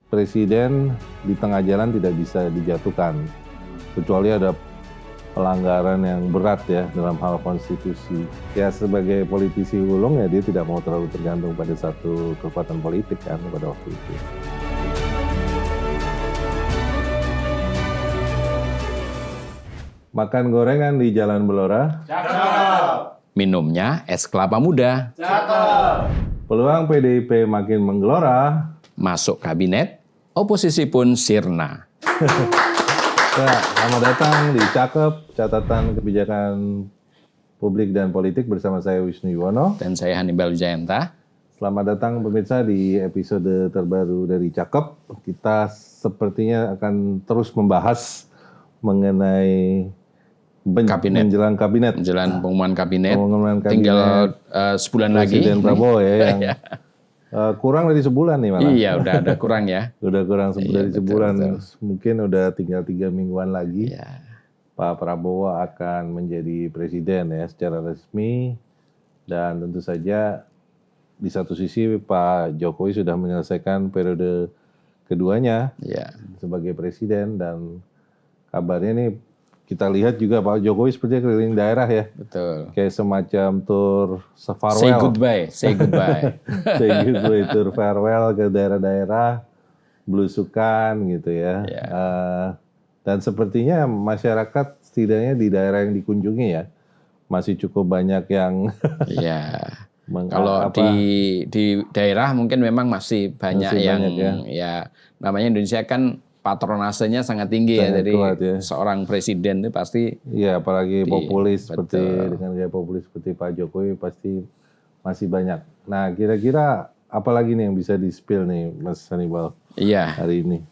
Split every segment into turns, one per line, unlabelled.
presiden di tengah jalan tidak bisa dijatuhkan, kecuali ada pelanggaran yang berat ya dalam hal konstitusi. Ya sebagai politisi ulung ya dia tidak mau terlalu tergantung pada satu kekuatan politik kan pada waktu itu. Makan gorengan di Jalan Belora.
Cakep.
Minumnya es kelapa muda.
Cakep.
Peluang PDIP makin menggelora.
Masuk kabinet, oposisi pun sirna.
Ya, selamat datang di Cakep, catatan kebijakan publik dan politik bersama saya Wisnu Yuwono.
Dan saya Hannibal Wijayanta.
Selamat datang pemirsa di episode terbaru dari Cakep. Kita sepertinya akan terus membahas mengenai
Kabinet.
menjelang kabinet.
Menjelang pengumuman kabinet,
Pengumuman kabinet
tinggal sebulan lagi.
Presiden Prabowo ya yang kurang dari sebulan nih malah.
Iya, udah ada kurang ya.
Udah kurang dari
betul,
sebulan.
betul.
Mungkin udah tinggal 3 mingguan lagi.
Iya.
Pak Prabowo akan menjadi presiden ya secara resmi, dan tentu saja di satu sisi Pak Jokowi sudah menyelesaikan periode keduanya
Iya.
sebagai presiden, dan kabarnya nih kita lihat juga Pak Jokowi sepertinya keliling daerah ya,
Betul.
kayak semacam tour
Say
farewell,
goodbye, say goodbye.
say goodbye, tour farewell ke daerah-daerah, belusukan gitu ya.
Ya.
Dan sepertinya masyarakat setidaknya di daerah yang dikunjungi ya masih cukup banyak yang
Iya. Kalau di daerah mungkin memang masih banyak
Masih
yang
banyak
ya namanya Indonesia kan patronasenya sangat tinggi
Sangat
ya. Jadi
kuat ya.
seorang presiden itu pasti
ya apalagi populis seperti
betul.
dengan gaya populis seperti Pak Jokowi pasti masih banyak. Nah, kira-kira apa lagi nih yang bisa di-spill nih Mas Hannibal
iya.
hari ini?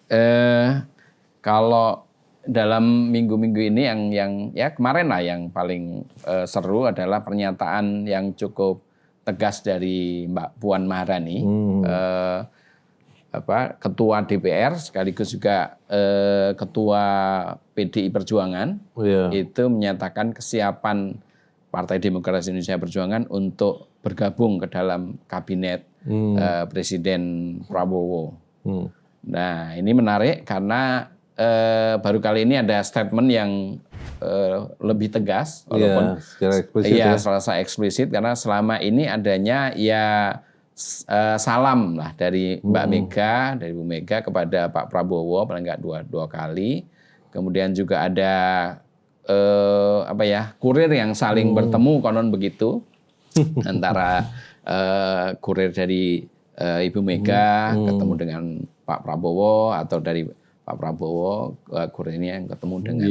Kalau dalam minggu-minggu ini yang ya kemarin lah yang paling seru adalah pernyataan yang cukup tegas dari Mbak Puan Maharani, Ketua DPR sekaligus juga Ketua PDI Perjuangan, itu menyatakan kesiapan Partai Demokrasi Indonesia Perjuangan untuk bergabung ke dalam kabinet Presiden Prabowo. Nah, ini menarik karena baru kali ini ada statement yang lebih tegas, walaupun
secara eksplisit
serasa eksplisit karena selama ini adanya ya salam lah dari Mbak Mega, dari Bu Mega kepada Pak Prabowo paling nggak dua kali. Kemudian juga ada kurir yang saling bertemu konon begitu antara kurir dari Ibu Mega ketemu dengan Pak Prabowo atau dari Pak Prabowo kurirnya yang ketemu dengan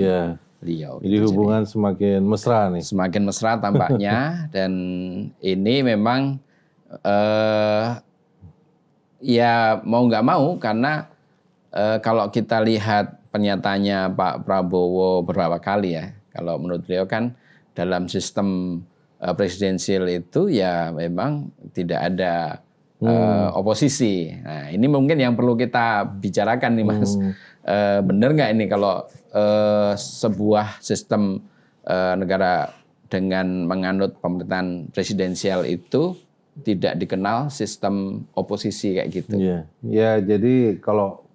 beliau.
Jadi hubungan semakin mesra nih.
Semakin mesra tampaknya dan ini memang ya mau nggak mau karena kalau kita lihat pernyataannya Pak Prabowo beberapa kali ya, kalau menurut beliau kan dalam sistem presidensial itu ya memang tidak ada oposisi. Nah, ini mungkin yang perlu kita bicarakan nih Mas. Benar nggak ini kalau sebuah sistem negara dengan menganut pemerintahan presidensial itu tidak dikenal sistem oposisi kayak gitu?
Ya, jadi kalau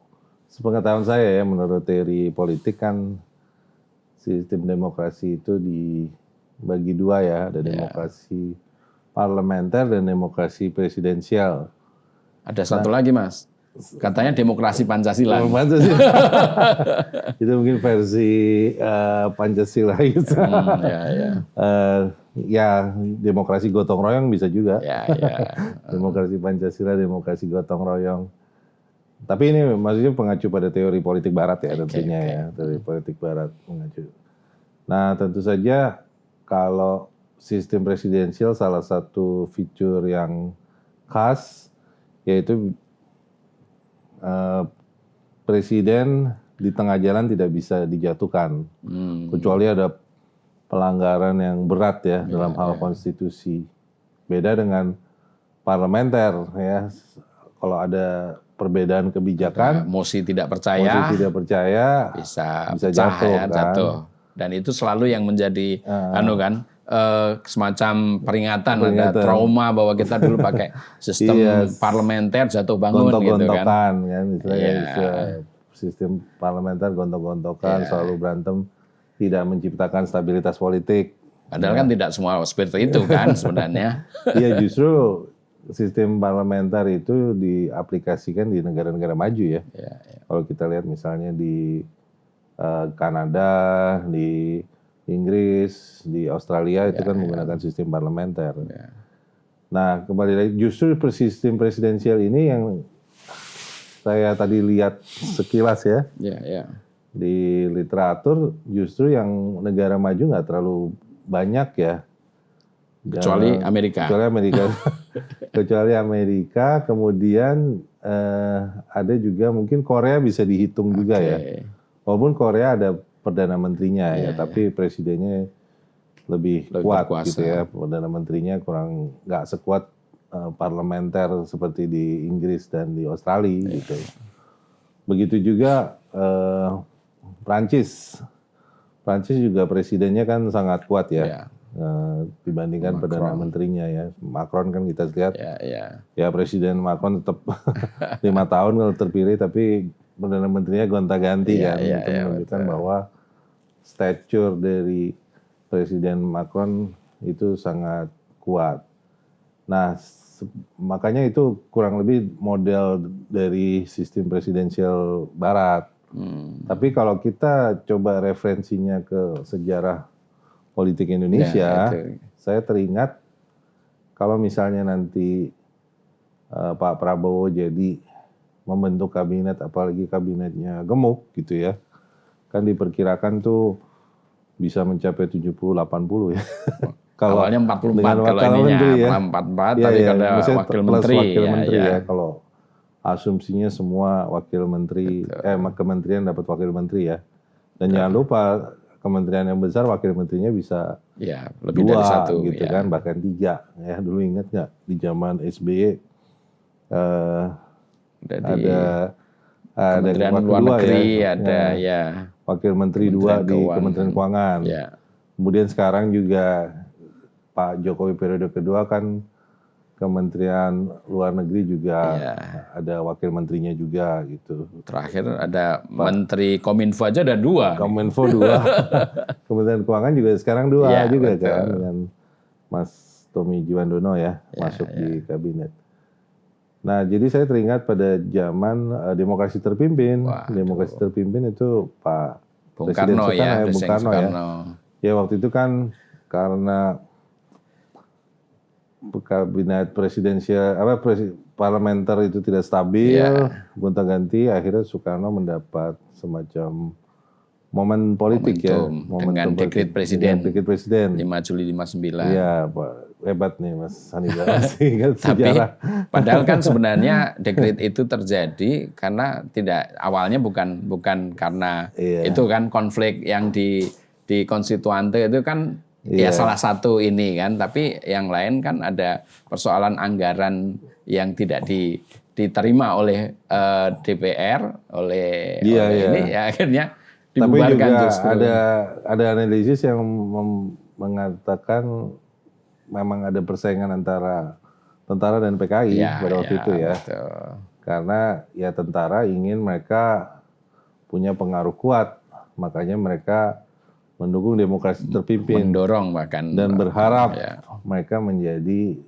sepengetahuan saya ya menurut teori politik kan sistem demokrasi itu dibagi dua ya, ada demokrasi parlementer dan demokrasi presidensial.
Ada satu lagi Mas, katanya demokrasi Pancasila.
Itu mungkin versi Pancasila itu. Ya demokrasi gotong royong bisa juga. Demokrasi Pancasila, demokrasi gotong royong. Tapi ini maksudnya mengacu pada teori politik barat ya tentunya ya, teori politik barat mengacu. Nah, tentu saja kalau sistem presidensial salah satu fitur yang khas yaitu presiden di tengah jalan tidak bisa dijatuhkan, kecuali ada pelanggaran yang berat ya dalam hal konstitusi. Beda dengan parlementer ya, kalau ada perbedaan kebijakan,
mosi tidak percaya
bisa
jatuh,
kan.
Dan itu selalu yang menjadi semacam peringatan, ada trauma bahwa kita dulu pakai sistem parlementer jatuh bangun gitu kan.
Sistem parlementer gontok-gontokan, selalu berantem, tidak menciptakan stabilitas politik.
Padahal kan tidak semua seperti itu kan sebenarnya.
Iya, justru sistem parlementer itu diaplikasikan di negara-negara maju ya. Kalau kita lihat misalnya di Kanada, di Inggris, di Australia itu kan menggunakan sistem parlementer. Nah, kembali lagi justru sistem presidensial ini yang saya tadi lihat sekilas ya. Di literatur justru yang negara maju nggak terlalu banyak ya.
Kecuali Amerika.
Kecuali Amerika, kemudian ada juga mungkin Korea bisa dihitung juga ya. Walaupun Korea ada Perdana Menterinya ya, tapi presidennya lebih kuat gitu ya. Perdana Menterinya kurang nggak sekuat parlementer seperti di Inggris dan di Australia gitu. Begitu juga Prancis juga presidennya kan sangat kuat ya. Dibandingkan Macron. Perdana Menterinya ya. Macron kan kita lihat ya Presiden Macron tetap 5 tahun kalau terpilih, tapi Perdana Menterinya gonta-ganti kan. Itu menunjukkan bahwa stature dari Presiden Macron itu sangat kuat. Nah, makanya itu kurang lebih model dari sistem presidensial Barat. Tapi kalau kita coba referensinya ke sejarah politik Indonesia, saya teringat kalau misalnya nanti Pak Prabowo jadi membentuk kabinet, apalagi kabinetnya gemuk gitu ya, kan diperkirakan tuh bisa mencapai 70-80 ya.
Kalau awalnya 44 kalau ininya ya. 44 tapi kalau wakil menteri ya.
Kalau asumsinya semua wakil menteri, kementerian dapat wakil menteri ya. Dan jangan lupa kementerian yang besar wakil menterinya bisa
lebih
2
dari 1
gitu kan, bahkan 3 ya. Dulu ingat nggak di zaman SBY ada
Kementerian Luar Negeri ya,
wakil menteri 2 di Kementerian Keuangan. Kemudian sekarang juga Pak Jokowi periode kedua kan Kementerian Luar Negeri juga ada wakil menterinya juga gitu.
Terakhir ada Menteri Kominfo aja ada 2.
Kominfo 2. Kementerian Keuangan juga sekarang 2 juga kan, dengan Mas Tommy Jiwandono ya masuk di kabinet. Nah, jadi saya teringat pada zaman demokrasi terpimpin. Demokrasi terpimpin itu Pak
Bung Karno ya,
Bung Karno ya. Ya waktu itu kan karena kabinet presidensial parlementer itu tidak stabil, gonta-ganti, akhirnya Soekarno mendapat semacam momen politik
dengan dekret presiden 5 Juli 59.
Iya, Pak, hebat nih Mas Hannibal.
Tapi padahal kan sebenarnya dekret itu terjadi karena awalnya bukan karena itu kan konflik yang di konstituante itu kan salah satu ini kan, tapi yang lain kan ada persoalan anggaran yang tidak diterima oleh DPR ini ya akhirnya dibubarkan.
Tapi juga
justru.
ada analisis yang mengatakan memang ada persaingan antara tentara dan PKI pada waktu itu ya. Betul. Karena ya tentara ingin mereka punya pengaruh kuat, makanya mereka mendukung demokrasi terpimpin,
mendorong bahkan
dan berharap mereka menjadi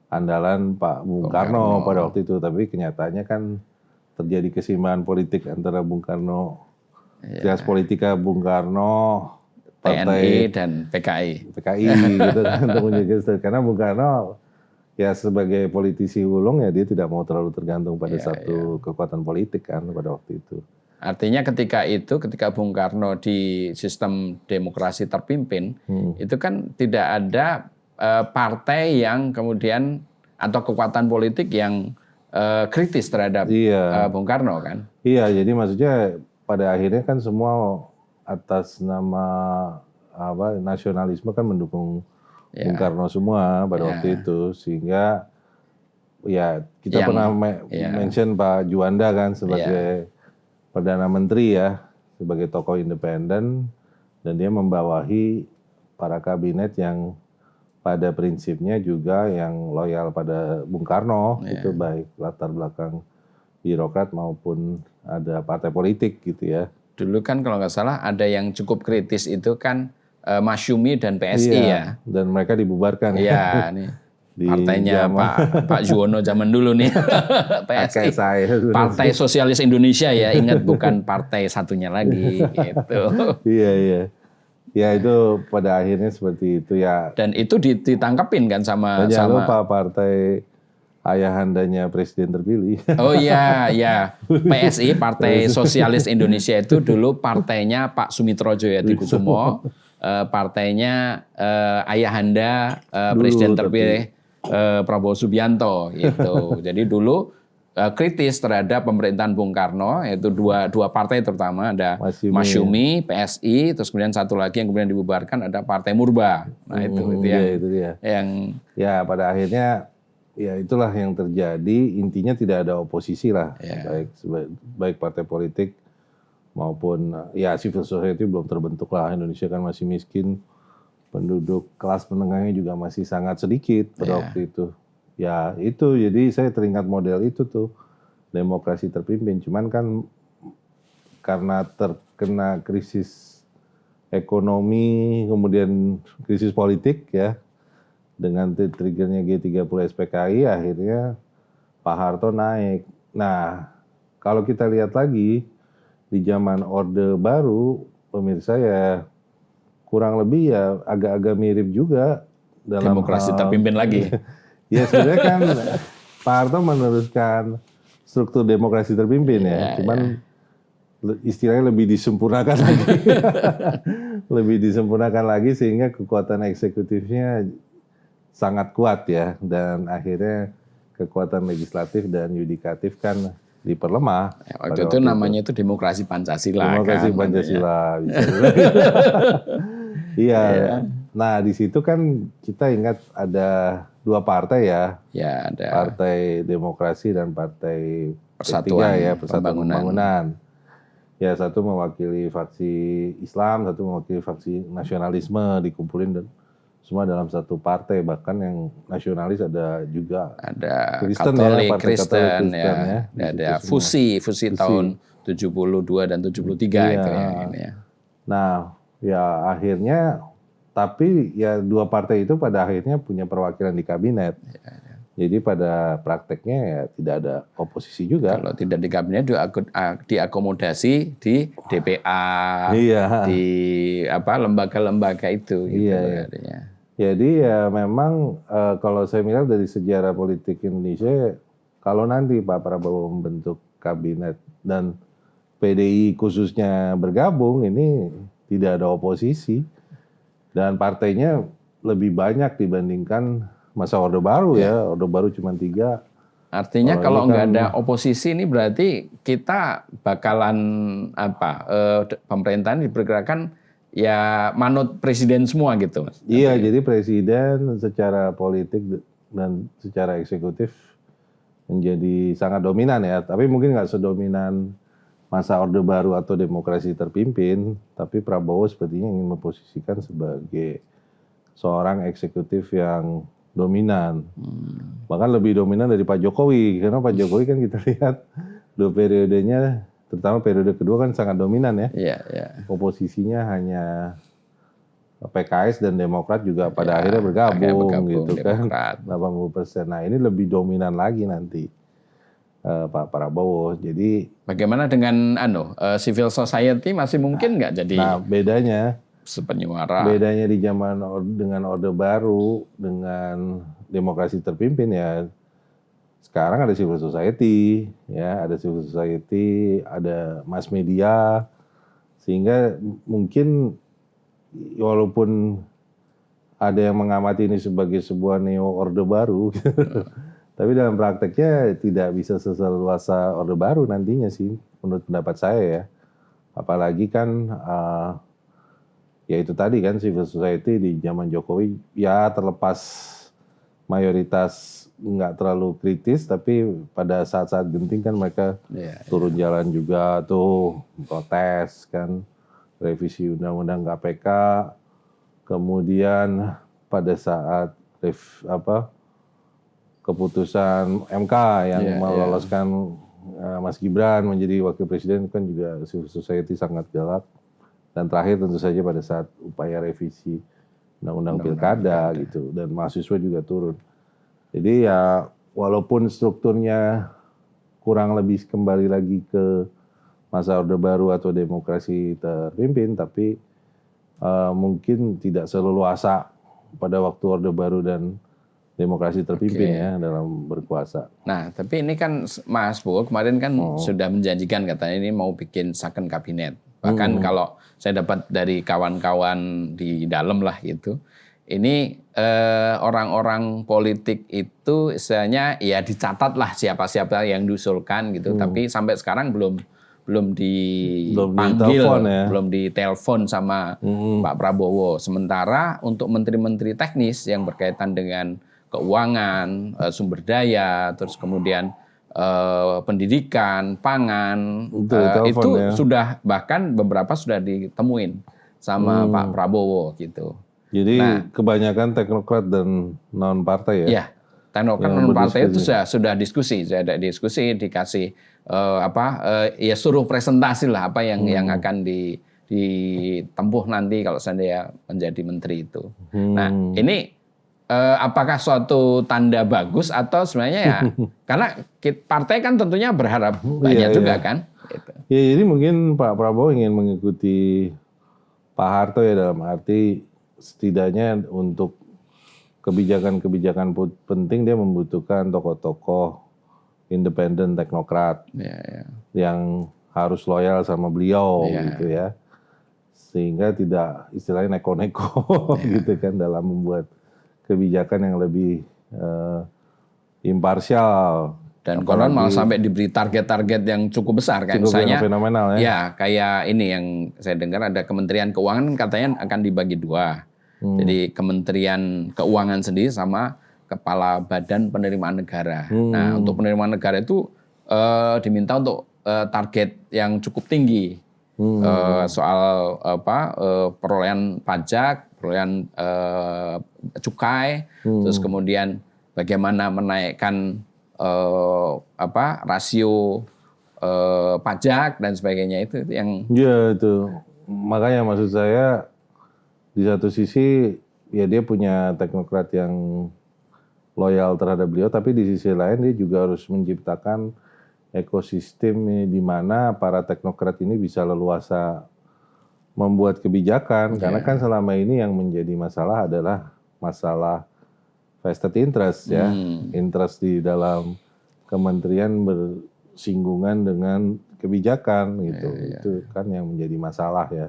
andalan Pak Bung Karno pada waktu itu. Tapi kenyataannya kan terjadi keseimbangan politik antara Bung Karno, Trias Politika Bung Karno,
TNI dan PKI
gitu kan, untuk menjaga, karena Bung Karno ya sebagai politisi ulung ya dia tidak mau terlalu tergantung pada satu kekuatan politik kan pada waktu itu.
Artinya ketika Bung Karno di sistem demokrasi terpimpin, itu kan tidak ada partai yang kemudian atau kekuatan politik yang kritis terhadap Bung Karno kan?
Iya, jadi maksudnya pada akhirnya kan semua atas nama nasionalisme kan mendukung Bung Karno semua pada waktu itu, sehingga ya kita pernah mention Pak Juanda kan sebagai Perdana Menteri ya, sebagai tokoh independen, dan dia membawahi para kabinet yang pada prinsipnya juga yang loyal pada Bung Karno, itu baik latar belakang birokrat maupun ada partai politik gitu ya.
Dulu kan kalau nggak salah ada yang cukup kritis itu kan Masyumi dan PSI ya.
Dan mereka dibubarkan.
Iya, nih. Partainya Pak Juwono zaman dulu nih. PSI. Partai Sosialis Indonesia ya, ingat bukan partai satunya lagi gitu.
Iya. Ya itu pada akhirnya seperti itu ya.
Dan itu ditangkapin kan sama
jangan lupa partai ayahandanya presiden terpilih.
Oh iya, PSI, Partai Sosialis Indonesia itu dulu partainya Pak Sumitro Djayadikusumo, partainya ayahanda presiden terpilih Prabowo Subianto gitu. Jadi dulu kritis terhadap pemerintahan Bung Karno, yaitu dua partai terutama ada Masyumi, PSI, terus kemudian satu lagi yang kemudian dibubarkan ada Partai Murba. Nah itu
dia.
Yang
ya pada akhirnya ya itulah yang terjadi, intinya tidak ada oposisi lah, baik partai politik maupun ya civil society belum terbentuk lah. Indonesia kan masih miskin, penduduk kelas menengahnya juga masih sangat sedikit pada waktu itu. Ya itu, jadi saya teringat model itu tuh, demokrasi terpimpin. Cuman kan karena terkena krisis ekonomi, kemudian krisis politik ya, dengan triggernya G30 SPKI, akhirnya Pak Harto naik. Nah, kalau kita lihat lagi, di zaman Orde Baru, pemirsa ya kurang lebih ya agak-agak mirip juga. Dalam
demokrasi terpimpin lagi.
Ya sebenarnya kan Pak Harto meneruskan struktur demokrasi terpimpin ya, cuman istilahnya lebih disempurnakan lagi. Lebih disempurnakan lagi sehingga kekuatan eksekutifnya sangat kuat ya, dan akhirnya kekuatan legislatif dan yudikatif kan diperlemah.
Waktu itu namanya itu demokrasi Pancasila.
Demokrasi kan, Pancasila. Iya. Nah di situ kan kita ingat ada dua partai ya.
Ya ada.
Partai Demokrasi dan Partai
Persatuan,
Persatuan Pembangunan. Ya satu mewakili faksi Islam, satu mewakili faksi nasionalisme, dikumpulin dan semua dalam satu partai. Bahkan yang nasionalis ada juga.
Ada
Kristen
Katolik,
ya,
Kristen ya. Ada fusi tahun 72 dan 73 itu ya.
Nah, ya akhirnya, tapi ya dua partai itu pada akhirnya punya perwakilan di kabinet. Jadi pada prakteknya ya tidak ada oposisi juga.
Kalau tidak di kabinet diakomodasi di DPA, di lembaga-lembaga itu. Gitu artinya.
Jadi ya memang kalau saya melihat dari sejarah politik Indonesia, kalau nanti Pak Prabowo membentuk kabinet dan PDI khususnya bergabung, ini tidak ada oposisi. Dan partainya lebih banyak dibandingkan masa Orde Baru ya. Orde Baru cuma 3.
Artinya kalau nggak ada oposisi ini berarti kita bakalan pemerintahan diperkirakan ya manut presiden semua gitu, Mas.
Iya, jadi presiden secara politik dan secara eksekutif menjadi sangat dominan ya. Tapi mungkin nggak sedominan masa Orde Baru atau demokrasi terpimpin, tapi Prabowo sepertinya ingin memposisikan sebagai seorang eksekutif yang dominan. Bahkan lebih dominan dari Pak Jokowi, karena Pak Jokowi kan kita lihat 2 periodenya, terutama periode kedua kan sangat dominan ya. Oposisinya hanya PKS dan Demokrat juga pada akhirnya bergabung gitu kan, 80%. Nah ini lebih dominan lagi nanti Pak Prabowo. Jadi
bagaimana dengan civil society masih mungkin nggak jadi?
Nah bedanya
sepenyuara.
Bedanya di zaman dengan Orde Baru dengan demokrasi terpimpin ya, sekarang ada civil society ya, ada civil society, ada mass media, sehingga mungkin walaupun ada yang mengamati ini sebagai sebuah neo Orde Baru, tapi dalam prakteknya tidak bisa seseluasa Orde Baru nantinya sih, menurut pendapat saya ya. Apalagi kan ya itu tadi kan civil society di zaman Jokowi ya terlepas mayoritas nggak terlalu kritis, tapi pada saat-saat genting kan mereka turun jalan juga tuh, protes kan, revisi undang-undang KPK, Kemudian pada saat keputusan MK yang meloloskan Mas Gibran menjadi wakil presiden kan juga civil society sangat galak. Dan terakhir tentu saja pada saat upaya revisi undang-undang pilkada gitu, dan mahasiswa juga turun. Jadi ya walaupun strukturnya kurang lebih kembali lagi ke masa Orde Baru atau demokrasi terpimpin, tapi mungkin tidak seleluasa pada waktu Orde Baru dan demokrasi terpimpin ya dalam berkuasa.
Nah, tapi ini kan Mas Bowo kemarin kan sudah menjanjikan katanya ini mau bikin second kabinet. Bahkan kalau saya dapat dari kawan-kawan di dalam lah gitu, ini orang-orang politik itu istilahnya ya dicatat lah siapa-siapa yang diusulkan gitu, tapi sampai sekarang belum dipanggil, belum ditelepon sama Pak Prabowo. Sementara untuk menteri-menteri teknis yang berkaitan dengan keuangan, sumber daya, terus kemudian pendidikan, pangan, itu sudah bahkan beberapa sudah ditemuin sama Pak Prabowo gitu.
Jadi kebanyakan teknokrat dan non partai ya?
Iya, teknokrat non partai itu sudah diskusi, dikasih ya suruh presentasi lah apa yang akan ditempuh nanti kalau saya menjadi menteri itu. Nah ini apakah suatu tanda bagus atau sebenarnya ya karena partai kan tentunya berharap banyak juga kan? Gitu.
Ya jadi mungkin Pak Prabowo ingin mengikuti Pak Harto ya dalam arti setidaknya untuk kebijakan-kebijakan penting dia membutuhkan tokoh-tokoh independen teknokrat yang harus loyal sama beliau gitu ya, sehingga tidak istilahnya neko-neko gitu kan dalam membuat kebijakan yang lebih imparsial.
Dan konon malah sampai diberi target-target yang cukup besar kan, misalnya
fenomenal ya.
Ya kayak ini yang saya dengar ada Kementerian Keuangan katanya akan dibagi dua. Jadi Kementerian Keuangan sendiri sama Kepala Badan Penerimaan Negara. Nah untuk penerimaan negara itu diminta untuk target yang cukup tinggi soal perolehan pajak, perolehan cukai, terus kemudian bagaimana menaikkan rasio pajak dan sebagainya itu yang.
Ya itu makanya maksud saya di satu sisi ya dia punya teknokrat yang loyal terhadap beliau, tapi di sisi lain dia juga harus menciptakan ekosistem di mana para teknokrat ini bisa leluasa membuat kebijakan, karena kan selama ini yang menjadi masalah adalah masalah vested interest ya, interest di dalam kementerian bersinggungan dengan kebijakan gitu, itu kan yang menjadi masalah ya,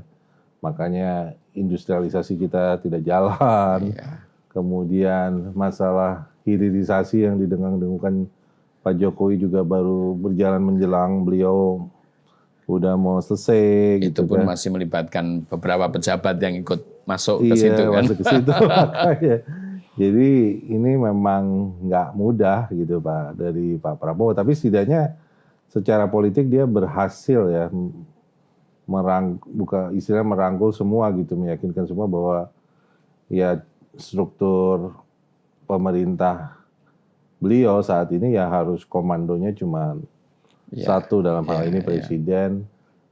makanya industrialisasi kita tidak jalan, kemudian masalah hilirisasi yang didengung-dengungkan Pak Jokowi juga baru berjalan menjelang beliau udah mau selesai.
Itu pun
kan.
Masih melibatkan beberapa pejabat yang ikut masuk ke situ kan.
Masuk ke situ. Jadi ini memang nggak mudah gitu Pak dari Pak Prabowo. Tapi setidaknya secara politik dia berhasil ya merangkul semua gitu, meyakinkan semua bahwa ya struktur pemerintah beliau saat ini ya harus komandonya cuma satu dalam hal ini presiden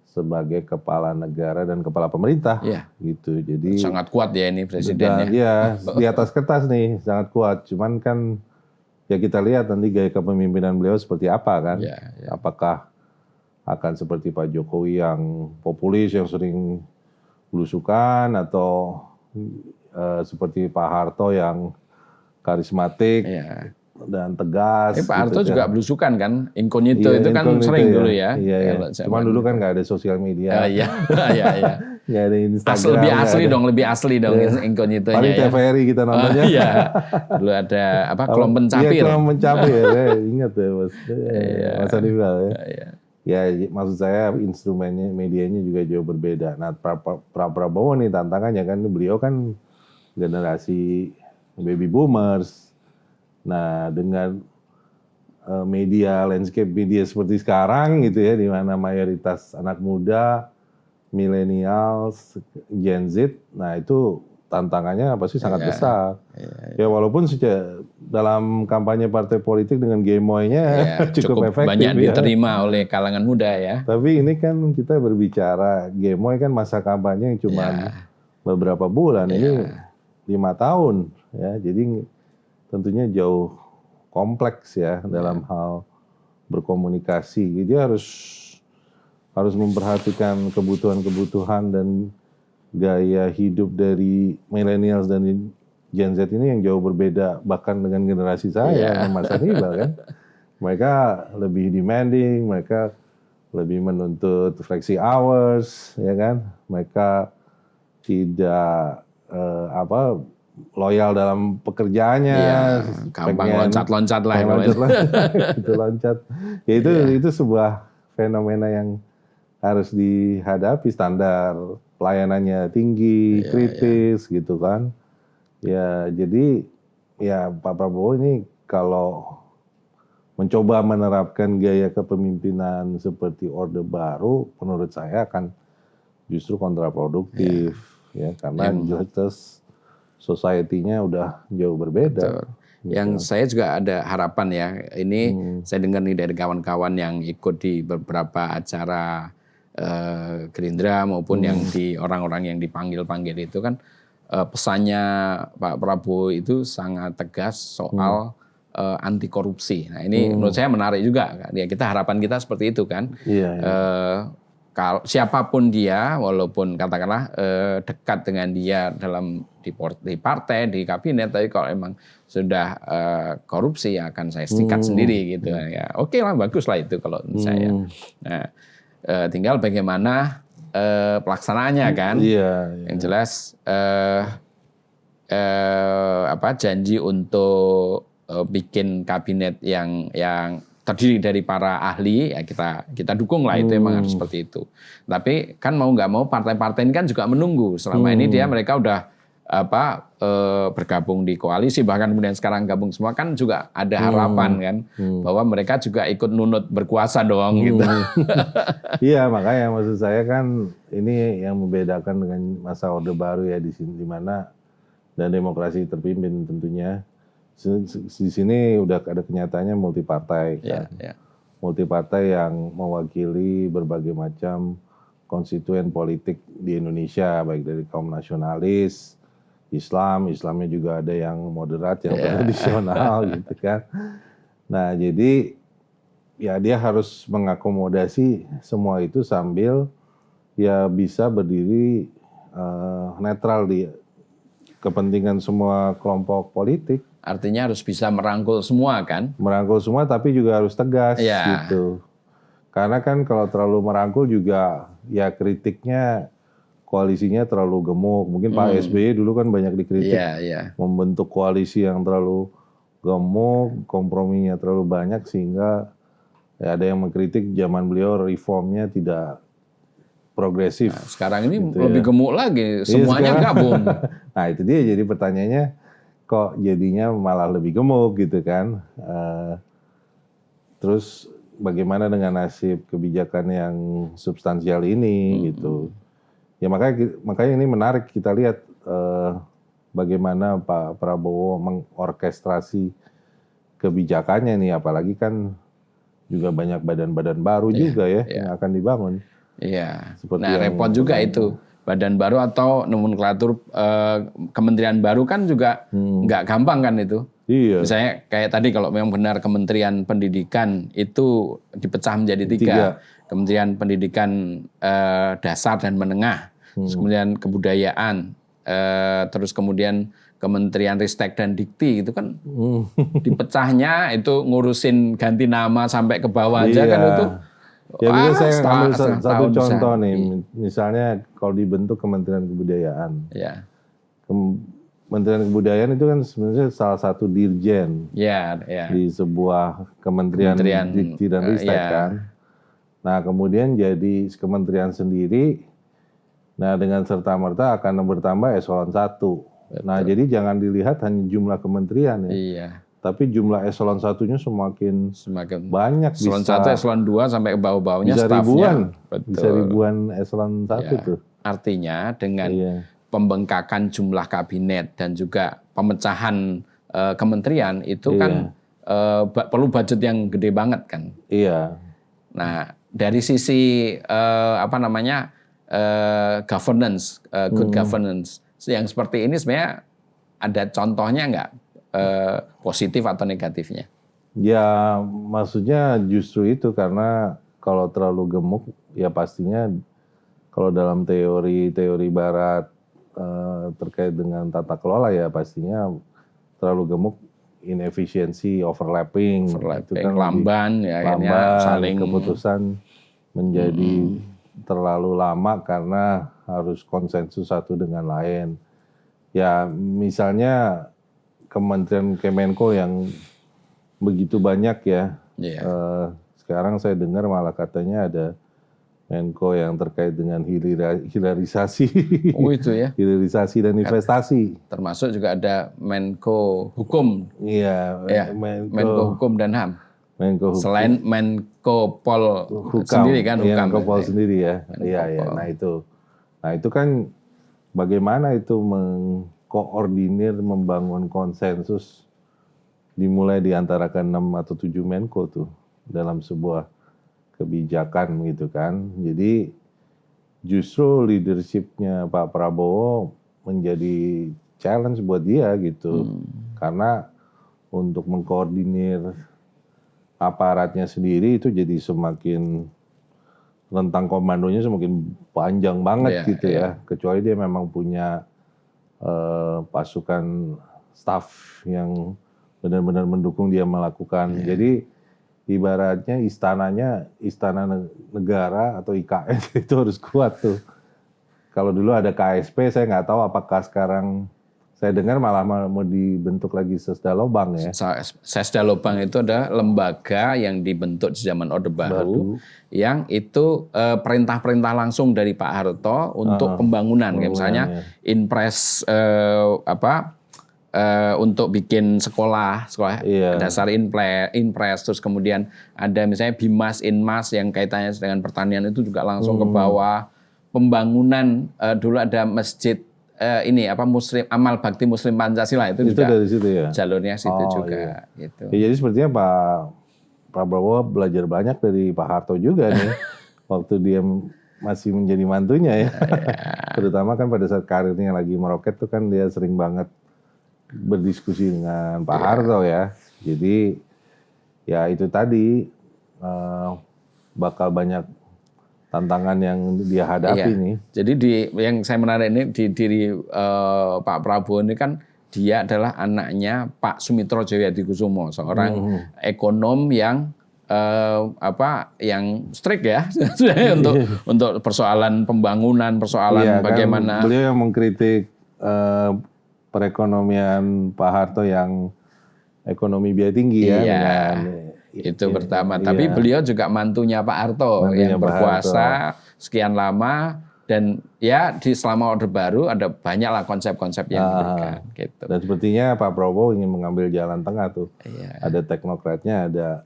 sebagai kepala negara dan kepala pemerintah gitu. Jadi
sangat kuat ya ini presidennya.
Ya di atas kertas nih sangat kuat. Cuman kan ya kita lihat nanti gaya kepemimpinan beliau seperti apa kan. Apakah akan seperti Pak Jokowi yang populis yang sering belusukan atau seperti Pak Harto yang karismatik dan tegas.
Pak Harto gitu juga belusukan kan, incognito itu kan sering dulu ya.
Cuman dulu kan nggak ada sosial media. Nggak ada Instagram.
Lebih asli dong incognitonya.
Paling TVRI kita nontonnya.
Dulu ada Kelom Pencapir.
Iya, Kelom Pencapir. Ingat ya Mas Anifal ya. Ya maksud saya instrumennya, medianya juga jauh berbeda. Nah Prabowo nih tantangannya kan, beliau kan generasi baby boomers. Nah dengan landscape media seperti sekarang gitu ya, di mana mayoritas anak muda, millennials, Gen Z, nah itu tantangannya pasti sangat besar. Ya walaupun dalam kampanye partai politik dengan gemoynya cukup efektif
banyak diterima oleh kalangan muda ya.
Tapi ini kan kita berbicara gemoy kan masa kampanye yang cuma beberapa bulan, ini 5 tahun ya. Jadi tentunya jauh kompleks ya dalam hal berkomunikasi. Dia harus memperhatikan kebutuhan-kebutuhan dan gaya hidup dari millennials dan Gen Z ini yang jauh berbeda bahkan dengan generasi saya, Mas Anibal kan. Mereka lebih demanding, mereka lebih menuntut flexi hours, ya kan. Mereka tidak loyal dalam pekerjaannya,
gampang loncat-loncat lah.
Loncat. Ya itu sebuah fenomena yang harus dihadapi, standar pelayanannya tinggi, kritis gitu kan. Ya jadi ya Pak Prabowo ini kalau mencoba menerapkan gaya kepemimpinan seperti Orde Baru, menurut saya akan justru kontraproduktif ya karena jelas society-nya udah jauh berbeda.
Betul. Yang saya juga ada harapan ya, ini saya dengar nih dari kawan-kawan yang ikut di beberapa acara Gerindra maupun yang di orang-orang yang dipanggil-panggil itu kan pesannya Pak Prabowo itu sangat tegas soal anti korupsi. Nah ini menurut saya menarik juga. Ya kita harapan kita seperti itu kan. Kalau siapapun dia, walaupun katakanlah dekat dengan dia dalam di partai, di kabinet, tapi kalau emang sudah korupsi ya akan saya sikat sendiri gitu ya. Oke lah, bagus lah itu kalau menurut saya. Nah, tinggal bagaimana pelaksanaannya kan. Yang jelas janji untuk bikin kabinet yang terdiri dari para ahli ya kita dukung lah, itu emang harus seperti itu. Tapi kan mau nggak mau partai-partai ini kan juga menunggu. Selama ini mereka udah bergabung di koalisi, bahkan kemudian sekarang gabung semua kan juga ada harapan kan bahwa mereka juga ikut nunut berkuasa dong gitu.
Iya, makanya maksud saya kan ini yang membedakan dengan masa Orde Baru ya di mana dan demokrasi terpimpin tentunya. Di sini udah ada kenyataannya multipartai kan. Multipartai yang mewakili berbagai macam konstituen politik di Indonesia, baik dari kaum nasionalis, Islamnya juga ada yang moderat, yang tradisional gitu kan. Nah jadi ya dia harus mengakomodasi semua itu sambil ya bisa berdiri netral di kepentingan semua kelompok politik.
Artinya harus bisa merangkul semua kan?
Merangkul semua tapi juga harus tegas gitu. Karena kan kalau terlalu merangkul juga ya kritiknya koalisinya terlalu gemuk. Mungkin Pak SBY dulu kan banyak dikritik membentuk koalisi yang terlalu gemuk, komprominya terlalu banyak sehingga ya ada yang mengkritik zaman beliau reformnya tidak progresif.
Nah, sekarang ini gitu lebih gemuk lagi, semuanya gabung.
Nah itu dia, jadi pertanyaannya kok jadinya malah lebih gemuk gitu kan. Terus bagaimana dengan nasib kebijakan yang substansial ini gitu. Ya makanya ini menarik kita lihat bagaimana Pak Prabowo mengorkestrasi kebijakannya nih, apalagi kan juga banyak badan-badan baru juga yang akan dibangun. Nah repot juga itu. Badan baru atau nomenklatur kementerian baru kan juga nggak gampang kan itu. Misalnya kayak tadi kalau memang benar Kementerian Pendidikan itu dipecah menjadi 3. Kementerian Pendidikan dasar dan menengah, terus kemudian kebudayaan, terus kemudian Kementerian Ristek dan Dikti, itu kan dipecahnya itu ngurusin ganti nama sampai ke bawah aja kan itu. Ya bisa saya ambil satu contoh nih, misalnya kalau dibentuk Kementerian Kebudayaan. Kementerian Kebudayaan itu kan sebenarnya salah satu dirjen di sebuah kementerian Dikti dan Ristek kan. Nah kemudian jadi kementerian sendiri, nah dengan serta-merta akan bertambah eselon 1. Nah jadi jangan dilihat hanya jumlah kementerian ya. Tapi jumlah eselon 1-nya semakin banyak.
Eselon 1, eselon 2 sampai ke bawah-bawahnya
bisa
stafnya.
Bisa ribuan eselon 1 tuh.
Artinya dengan pembengkakan jumlah kabinet dan juga pemecahan kementerian itu kan perlu budget yang gede banget kan.
Iya.
Nah, dari sisi governance, good governance yang seperti ini sebenarnya ada contohnya nggak positif atau negatifnya?
Ya, maksudnya justru itu karena kalau terlalu gemuk, ya pastinya kalau dalam teori Barat terkait dengan tata kelola ya pastinya terlalu gemuk, inefisiensi, overlapping itu kan
lamban, ya,
lamban,
saling
keputusan menjadi terlalu lama karena harus konsensus satu dengan lain. Ya misalnya Kementerian Kemenko yang begitu banyak ya. Sekarang saya dengar malah katanya ada Menko yang terkait dengan hilirisasi.
Oh itu ya.
Hilirisasi dan investasi.
Termasuk juga ada Menko Hukum.
Iya.
Menko Hukum dan HAM.
Menko Hukum.
Selain Menko Pol sendiri kan.
Iya, Menko Pol sendiri ya. Iya. Nah itu kan bagaimana itu mengkoordinir, membangun konsensus dimulai di antara ke-6 atau 7 Menko tuh dalam sebuah kebijakan gitu kan. Jadi justru leadership-nya Pak Prabowo menjadi challenge buat dia gitu. Karena untuk mengkoordinir aparatnya sendiri itu jadi semakin rentang komandonya semakin panjang banget gitu ya. Kecuali dia memang punya pasukan staff yang benar-benar mendukung dia melakukan. Jadi ibaratnya istana negara atau IKN itu harus kuat tuh. Kalau dulu ada KSP, saya nggak tahu apakah sekarang saya dengar malah mau dibentuk lagi Sesda Lobang ya.
Sesda Lobang itu adalah lembaga yang dibentuk di zaman Orde Baru yang itu perintah-perintah langsung dari Pak Harto untuk pembangunan. Kayak misalnya Inpres untuk bikin sekolah dasar Inpres, terus kemudian ada misalnya Bimas, Inmas yang kaitannya dengan pertanian itu juga langsung ke bawah. Pembangunan dulu ada masjid Muslim Amal Bakti Muslim Pancasila itu juga
dari situ ya.
Jalurnya situ juga gitu.
Ya, jadi sepertinya Pak Prabowo belajar banyak dari Pak Harto juga nih waktu dia masih menjadi mantunya ya. Terutama kan pada saat karirnya lagi meroket tuh kan dia sering banget berdiskusi dengan Pak Harto ya. Jadi ya itu tadi bakal banyak tantangan yang dia hadapi nih.
Jadi yang saya menarik ini di diri Pak Prabowo ini kan dia adalah anaknya Pak Sumitro Djayadikusumo, seorang ekonom yang yang strict ya untuk persoalan pembangunan, persoalan bagaimana
kan beliau yang mengkritik perekonomian Pak Harto yang ekonomi biaya tinggi
itu pertama. Tapi beliau juga mantunya Pak Harto yang berkuasa sekian lama dan ya selama Orde Baru ada banyaklah konsep-konsep yang diberikan gitu.
Dan sepertinya Pak Prabowo ingin mengambil jalan tengah tuh. Ada teknokratnya, ada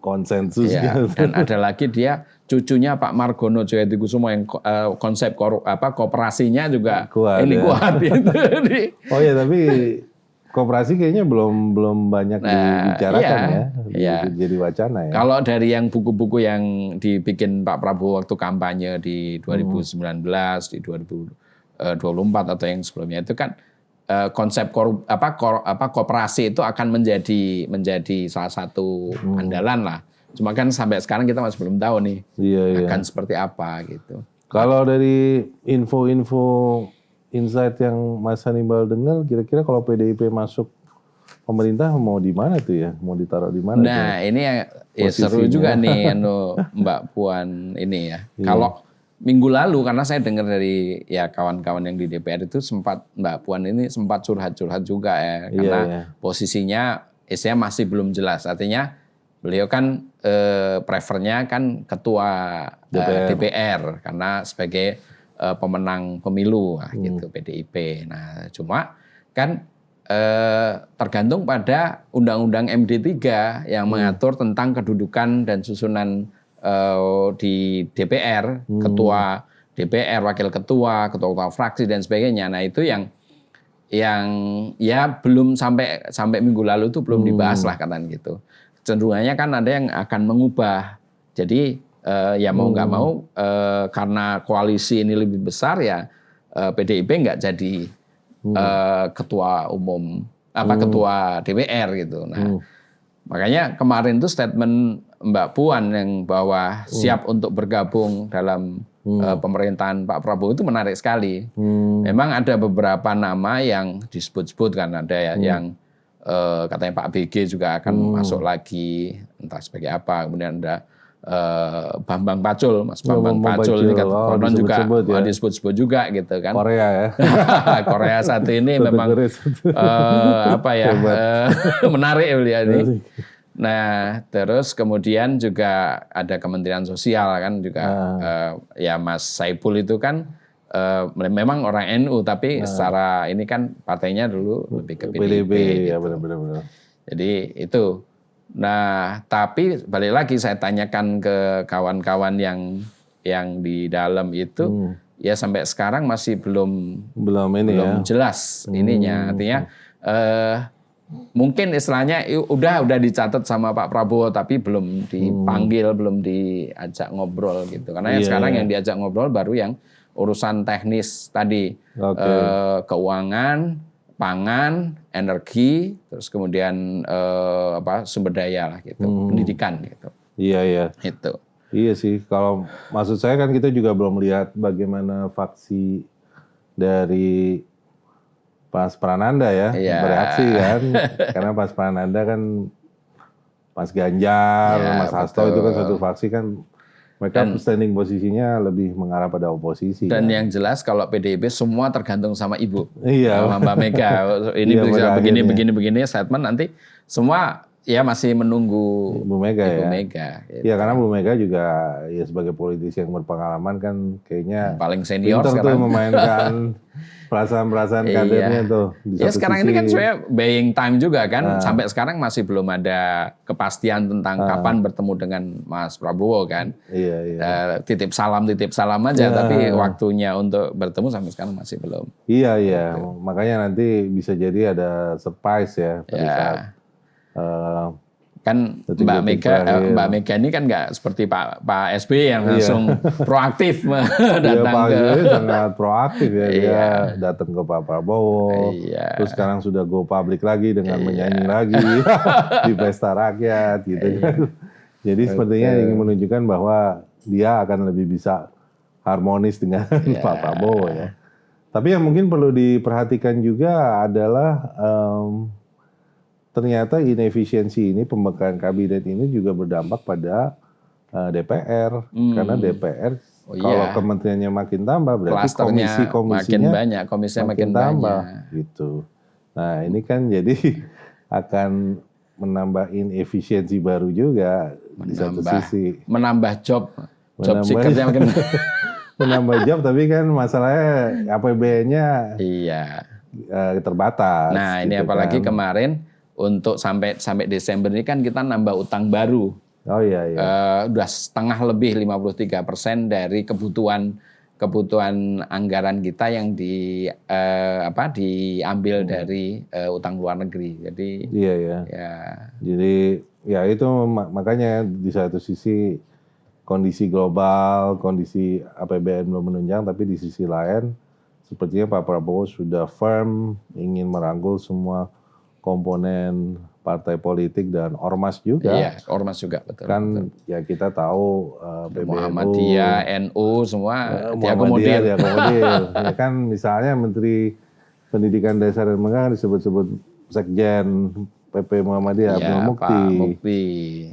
konsensusnya.
Dan ada lagi dia cucunya Pak Margono Djayadikusumo yang konsep kooperasinya juga kuat gitu.
Oh ya, tapi kooperasi kayaknya belum banyak dibicarakan jadi wacana ya.
Kalau dari yang buku-buku yang dibikin Pak Prabowo waktu kampanye di 2019, di 2024 atau yang sebelumnya itu kan konsep kooperasi itu akan menjadi salah satu andalan lah. Cuma kan sampai sekarang kita masih belum tahu nih akan seperti apa gitu.
Kalau dari info-info insight yang Mas Hannibal dengar, kira-kira kalau PDIP masuk pemerintah mau di mana tuh ya? Mau ditaruh di mana?
Nah ini yang seru juga nih Mbak Puan ini ya. Kalau minggu lalu karena saya dengar dari kawan-kawan yang di DPR itu Mbak Puan ini sempat curhat-curhat juga ya. Karena posisinya masih belum jelas. Artinya beliau kan prefernya kan ketua DPR karena sebagai pemenang pemilu gitu PDIP. Nah, cuma kan tergantung pada Undang-Undang MD3 yang mengatur tentang kedudukan dan susunan di DPR, ketua DPR, wakil ketua fraksi dan sebagainya. Nah itu yang ya belum sampai minggu lalu itu belum dibahas lah katanya gitu. Cenderungannya kan ada yang akan mengubah. Jadi ya mau nggak mau karena koalisi ini lebih besar ya PDIP nggak jadi ketua umum ketua DPR gitu. Nah makanya kemarin tuh statement Mbak Puan yang bahwa siap untuk bergabung dalam pemerintahan Pak Prabowo itu menarik sekali. Memang ada beberapa nama yang disebut-sebut kan, ada yang katanya Pak BG juga akan masuk lagi, entah sebagai apa. Kemudian ada Bambang Pacul, Mas Bambang Pacul ini konon juga disebut-sebut juga gitu kan.
Korea ya.
Korea satu ini memang menarik ya ini. Nah, terus kemudian juga ada Kementerian Sosial kan juga ya Mas Saipul itu kan memang orang NU tapi secara ini kan partainya dulu lebih ke PDIP gitu.
Ya benar.
Jadi itu. Nah, tapi balik lagi saya tanyakan ke kawan-kawan yang di dalam itu ya sampai sekarang masih belum jelas ininya. Artinya mungkin istilahnya udah dicatat sama Pak Prabowo tapi belum dipanggil, belum diajak ngobrol gitu. Karena yang sekarang yang diajak ngobrol baru yang urusan teknis tadi, keuangan, pangan, energi, terus kemudian sumber daya lah gitu, pendidikan gitu.
Iya.
Itu.
Iya sih, kalau maksud saya kan kita juga belum lihat bagaimana faksi dari Mas Prananda ya bereaksi kan, karena Mas Prananda kan Mas Ganjar, Mas Hasto itu kan satu faksi kan, mereka standing posisinya lebih mengarah pada oposisi.
Dan
kan.
yang jelas kalau PDIP semua tergantung sama Ibu,
sama
Mbak Mega. Ini bisa begini statement nanti semua ya masih menunggu
Bu Mega
Ibu
ya.
Mega. Gitu.
Iya karena Bu Mega juga ya sebagai politisi yang berpengalaman kan kayaknya
paling senior
sekarang tuh memainkan perasaan-perasaan kadernya tuh.
Ya sekarang ini kan sebenarnya buying time juga kan. Sampai sekarang masih belum ada kepastian tentang kapan bertemu dengan Mas Prabowo kan.
Iya.
Titip salam aja. Tapi waktunya untuk bertemu sampai sekarang masih belum.
Iya. Makanya nanti bisa jadi ada surprise ya pada saat
kan Mbak Mega ini kan nggak seperti Pak SBY yang langsung proaktif datang
Pak SBY sangat proaktif ya, dia datang ke Pak Prabowo, terus sekarang sudah go public lagi dengan menyanyi lagi di pesta rakyat gitu kan. Jadi sepertinya ingin menunjukkan bahwa dia akan lebih bisa harmonis dengan Pak Prabowo ya. Tapi yang mungkin perlu diperhatikan juga adalah ternyata inefisiensi ini, pembekalan kabinet ini juga berdampak pada DPR. Karena DPR kalau kementeriannya makin tambah berarti komisinya makin tambah. Gitu. Nah ini kan jadi akan menambah inefisiensi baru juga di satu sisi.
Menambah job seeker-nya makin
menambah job tapi kan masalahnya APBN-nya terbatas.
Nah ini
gitu
apalagi
kan.
kemarin untuk sampai Desember ini kan kita nambah utang baru.
Oh iya.
Udah setengah lebih 53% dari kebutuhan anggaran kita yang diambil dari utang luar negeri. Jadi
iya. Jadi ya itu makanya di satu sisi kondisi global, kondisi APBN belum menunjang, tapi di sisi lain sepertinya Pak Prabowo sudah firm ingin merangkul semua komponen partai politik dan ormas juga.
Iya, ormas juga betul.
Kan ya kita tahu PBNU,
Muhammadiyah, NU semua
diakomodir. Ya kan misalnya Menteri Pendidikan Dasar dan Menengah disebut-sebut Sekjen PP Muhammadiyah Abdul
Mukti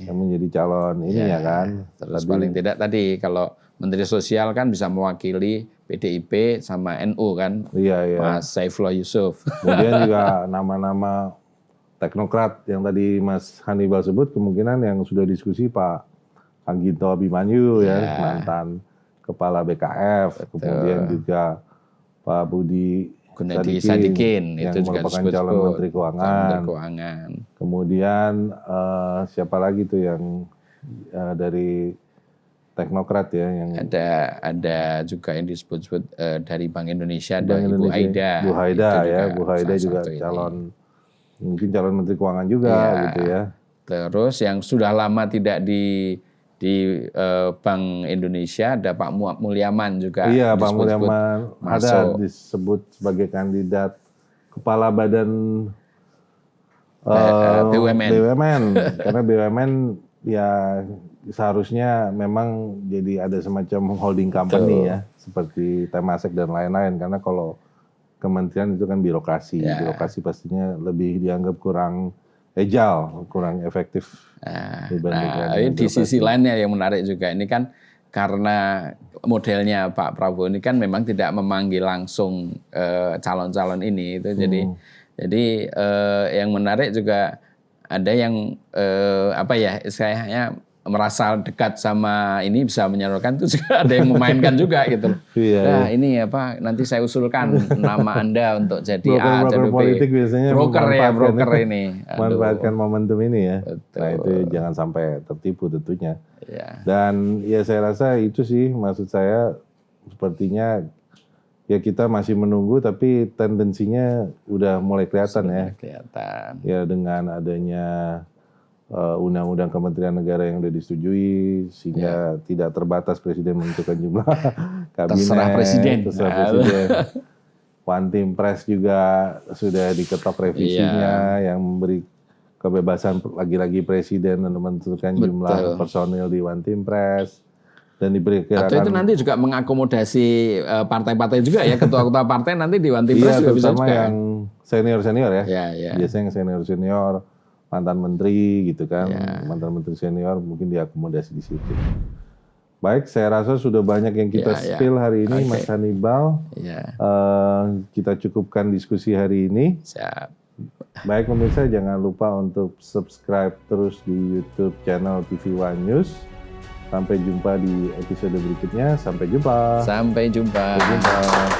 yang menjadi calon ini ya kan.
Terus paling tidak tadi kalau Menteri Sosial kan bisa mewakili PDIP sama NU kan, Mas Saifullah Yusuf.
Kemudian juga nama-nama teknokrat yang tadi Mas Hannibal sebut, kemungkinan yang sudah diskusi Pak Anggito Abimanyu mantan Kepala BKF, kemudian juga Pak Budi
Gunadi Sadikin
yang
itu juga
merupakan calon Menteri Keuangan. Kemudian siapa lagi tuh yang dari teknokrat ya yang
ada juga yang disebut-sebut dari Bank Indonesia, ada
Bank
Ibu
Indonesia.
Aida.
Bu Haida
Itu
ya, Bu Haida
salah
juga
satu ini.
mungkin calon Menteri Keuangan juga
Iya.
gitu ya.
Terus yang sudah lama tidak di Bank Indonesia ada Pak Mulyaman juga.
Iya, Pak
disebut-sebut
Mulyaman ada
masuk.
disebut sebagai kandidat kepala badan
BUMN.
Karena BUMN ya seharusnya memang jadi ada semacam holding company ya, seperti Temasek dan lain-lain. Karena kalau kementerian itu kan birokrasi,
Ya.
birokrasi pastinya lebih dianggap kurang agile, kurang efektif dibandingkan
Nah, di
birokrasi.
sisi lainnya yang menarik juga ini kan karena modelnya Pak Prabowo ini kan memang tidak memanggil langsung calon-calon ini itu jadi yang menarik juga ada yang istilahnya merasa dekat sama ini bisa menyalurkan itu juga ada yang memainkan juga gitu loh.
Iya,
Nah, ini nanti saya usulkan nama Anda untuk jadi A
Broker-broker
atau B.
politik biasanya
broker
memanfaatkan
ini.
manfaatkan momentum ini ya.
Betul.
Nah itu jangan sampai tertipu tentunya.
Ya.
Dan ya saya rasa itu sih maksud saya sepertinya ya kita masih menunggu tapi tendensinya udah mulai kelihatan ya.
Kelihatan.
Ya dengan adanya undang-undang Kementerian Negara yang sudah disetujui sehingga tidak terbatas presiden menentukan jumlah kabinet.
Terserah presiden.
One Team Press juga sudah diketok revisinya yang memberi kebebasan lagi-lagi presiden untuk menentukan jumlah personil di One Team Press dan diperkirakan
atau itu nanti juga mengakomodasi partai-partai juga ya, ketua-ketua partai nanti di One Team Press juga bisa
terutama
juga.
yang senior-senior ya.
Ya.
Biasanya yang senior-senior mantan menteri gitu kan, mantan menteri senior mungkin diakomodasi di situ. Baik, saya rasa sudah banyak yang kita spill hari ini, Mas Hannibal.
Ya.
Kita cukupkan diskusi hari ini.
Siap.
Baik pemirsa, jangan lupa untuk subscribe terus di YouTube channel TV One News. Sampai jumpa di episode berikutnya. Sampai jumpa.
Sampai jumpa.
Sampai jumpa.